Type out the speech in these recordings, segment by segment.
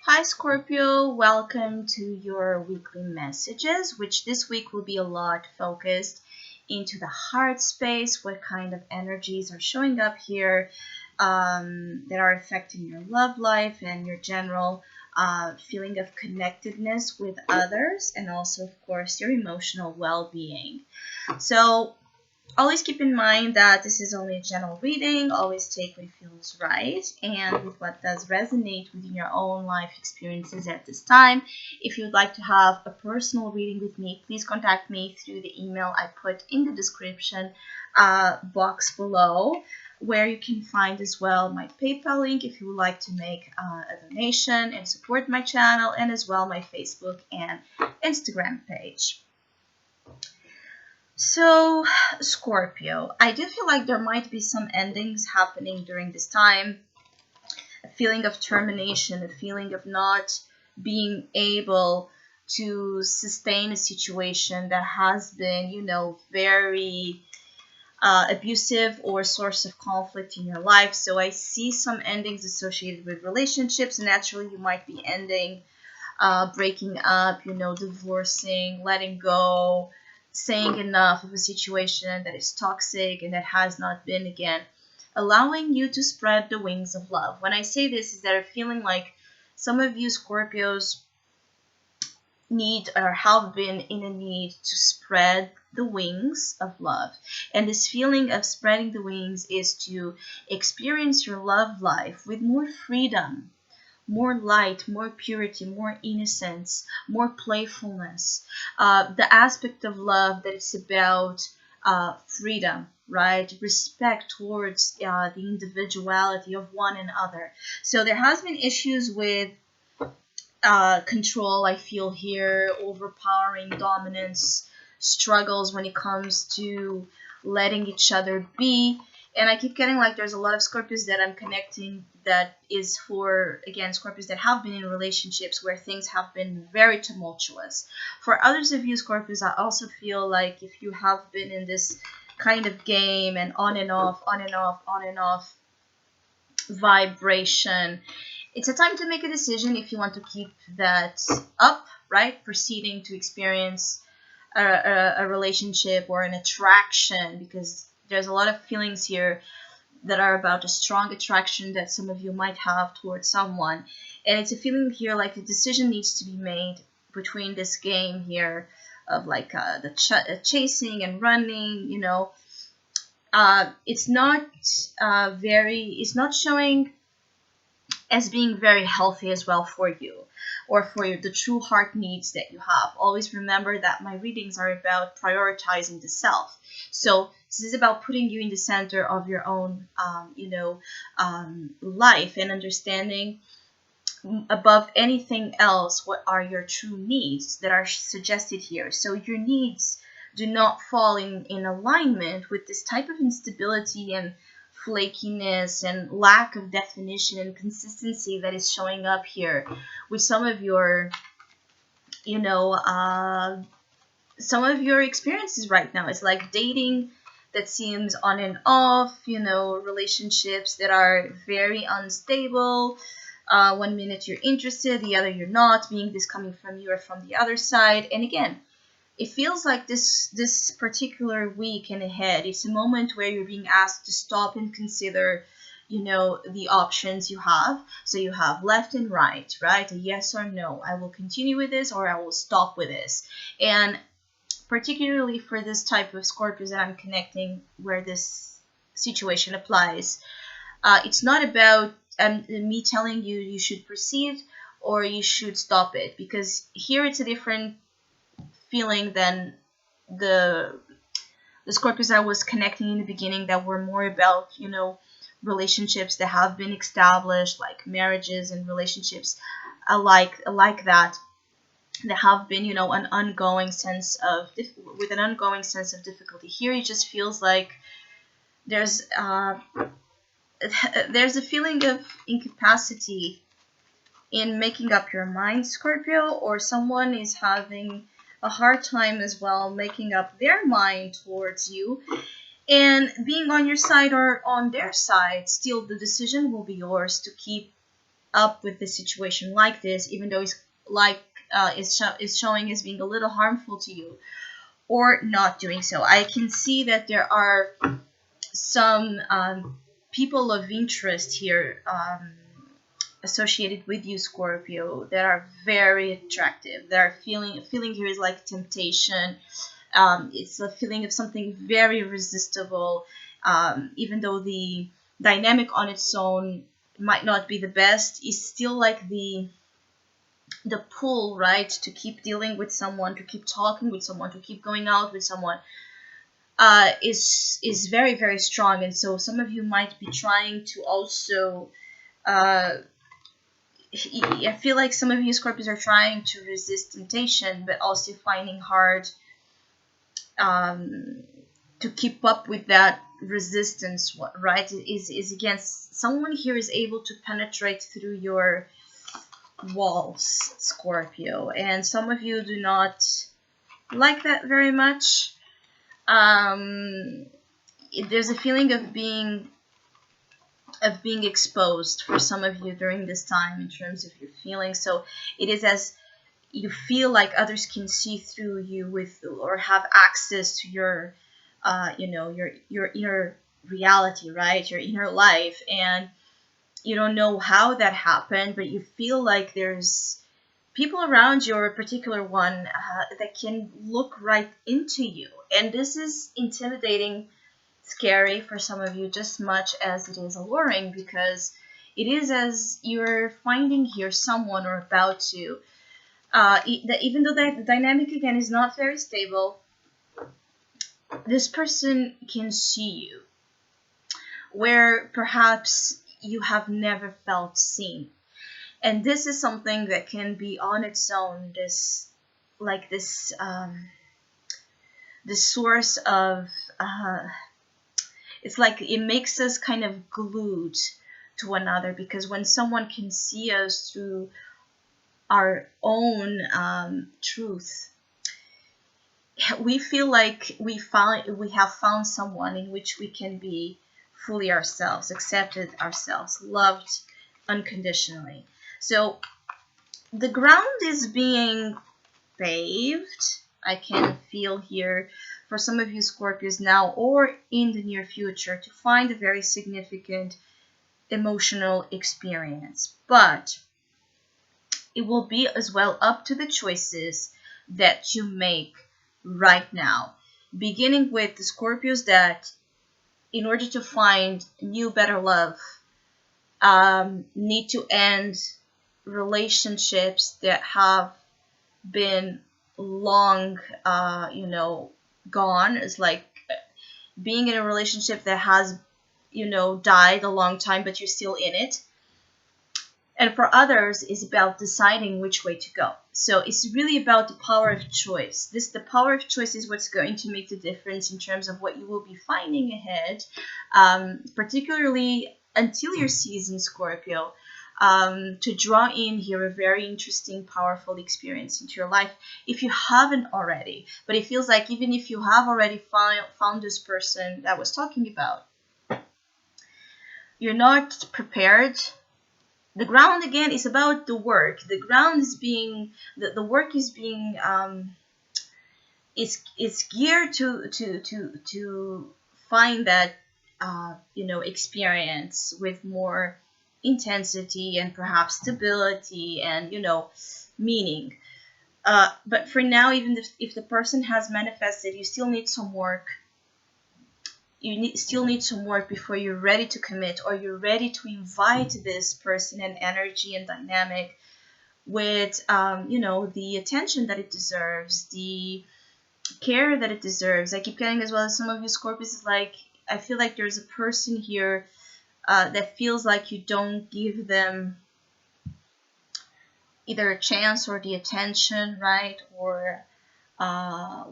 Hi Scorpio, welcome to your weekly messages, which this week will be a lot focused into the heart space, what kind of energies are showing up here that are affecting your love life and your general feeling of connectedness with others, and also, of course, your emotional well being. So, always keep in mind that this is only a general reading. Always take what feels right and with what does resonate within your own life experiences at this time. If you'd like to have a personal reading with me, please contact me through the email I put in the description box below, where you can find as well my PayPal link if you would like to make a donation and support my channel, and as well my Facebook and Instagram page. So, Scorpio, I do feel like there might be some endings happening during this time. A feeling of termination, a feeling of not being able to sustain a situation that has been, very abusive or source of conflict in your life. So, I see some endings associated with relationships. Naturally, you might be ending breaking up, divorcing, letting go, saying enough of a situation that is toxic and that has not been again, allowing you to spread the wings of love. When I say this, is that I'm feeling like some of you Scorpios need or have been in a need to spread the wings of love. And this feeling of spreading the wings is to experience your love life with more freedom, more light, more purity, more innocence, more playfulness. The aspect of love that is about freedom, right? Respect towards the individuality of one another. So there has been issues with control, I feel here, overpowering dominance, struggles when it comes to letting each other be. And I keep getting like there's a lot of Scorpios that I'm connecting that is for, again, Scorpios that have been in relationships where things have been very tumultuous. For others of you Scorpios, I also feel like if you have been in this kind of game and on and off, on and off, on and off vibration, it's a time to make a decision if you want to keep that up, right? Proceeding to experience a relationship or an attraction, because there's a lot of feelings here that are about a strong attraction that some of you might have towards someone. And it's a feeling here like a decision needs to be made between this game here of like chasing and running, it's not it's not showing as being very healthy as well for you, or for the true heart needs that you have. Always remember that my readings are about prioritizing the self. So this is about putting you in the center of your own, life, and understanding above anything else what are your true needs that are suggested here. So your needs do not fall in alignment with this type of instability and flakiness and lack of definition and consistency that is showing up here with some of your, you know, uh, some of your experiences right now. It's like dating that seems on and off, relationships that are very unstable. One minute you're interested, the other you're not, being this coming from you or from the other side. And again, it feels like this particular week and ahead, it's a moment where you're being asked to stop and consider, the options you have. So you have left and right? A yes or no. I will continue with this or I will stop with this. And particularly for this type of Scorpios that I'm connecting where this situation applies, it's not about me telling you you should proceed or you should stop it, because here it's a different feeling than the the Scorpios I was connecting in the beginning that were more about, relationships that have been established, like marriages and relationships like that have been, an ongoing sense of with an ongoing sense of difficulty. Here it just feels like there's there's a feeling of incapacity in making up your mind, Scorpio, or someone is having a hard time as well making up their mind towards you and being on your side or on their side. Still, the decision will be yours to keep up with the situation like this, even though it's like is showing as being a little harmful to you, or not doing so. I can see that there are some people of interest here associated with you, Scorpio, that are very attractive. Their feeling here is like temptation. It's a feeling of something very resistible, even though the dynamic on its own might not be the best. It's still like the pull, right, to keep dealing with someone, to keep talking with someone, to keep going out with someone, is very, very strong. And so some of you might be trying to also uh, I feel like some of you Scorpios are trying to resist temptation, but also finding hard to keep up with that resistance, right? Is against someone here is able to penetrate through your walls, Scorpio, and some of you do not like that very much. There's a feeling of being exposed for some of you during this time in terms of your feelings. So it is as you feel like others can see through you with, or have access to your your inner reality, right, your inner life, and you don't know how that happened, but you feel like there's people around you, or a particular one, that can look right into you, and this is intimidating, scary for some of you, just much as it is alluring, because it is as you're finding here someone, or about to, even though the dynamic again is not very stable, this person can see you where perhaps you have never felt seen. And this is something that can be on its own, this source of, it's like it makes us kind of glued to one another, because when someone can see us through our own truth, we feel like we have found someone in which we can be fully ourselves, accepted ourselves, loved unconditionally. So the ground is being paved, I can feel here, for some of you Scorpios now or in the near future, to find a very significant emotional experience. But it will be as well up to the choices that you make right now, beginning with the Scorpios that, in order to find new, better love, need to end relationships that have been long, gone. It's like being in a relationship that has, died a long time, but you're still in it. And for others, is about deciding which way to go. So it's really about the power of choice. The power of choice is what's going to make the difference in terms of what you will be finding ahead, particularly until your season, Scorpio, to draw in here a very interesting, powerful experience into your life, if you haven't already. But it feels like even if you have already found this person that I was talking about, you're not prepared. The ground again is about the work. The ground is being, the work is being, it's geared to find that experience with more intensity and perhaps stability and meaning. But for now, even if the person has manifested, you still need some work. Still need some work before you're ready to commit, or you're ready to invite this person and energy and dynamic with the attention that it deserves, the care that it deserves. I keep getting, as well as some of you Scorpios, is like, I feel like there's a person here that feels like you don't give them either a chance or the attention, right, or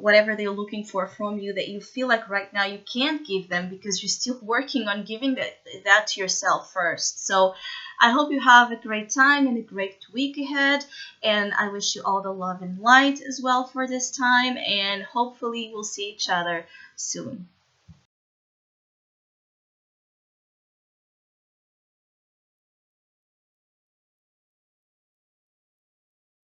whatever they're looking for from you, that you feel like right now you can't give them because you're still working on giving that to yourself first. So I hope you have a great time and a great week ahead, and I wish you all the love and light as well for this time, and hopefully we'll see each other soon.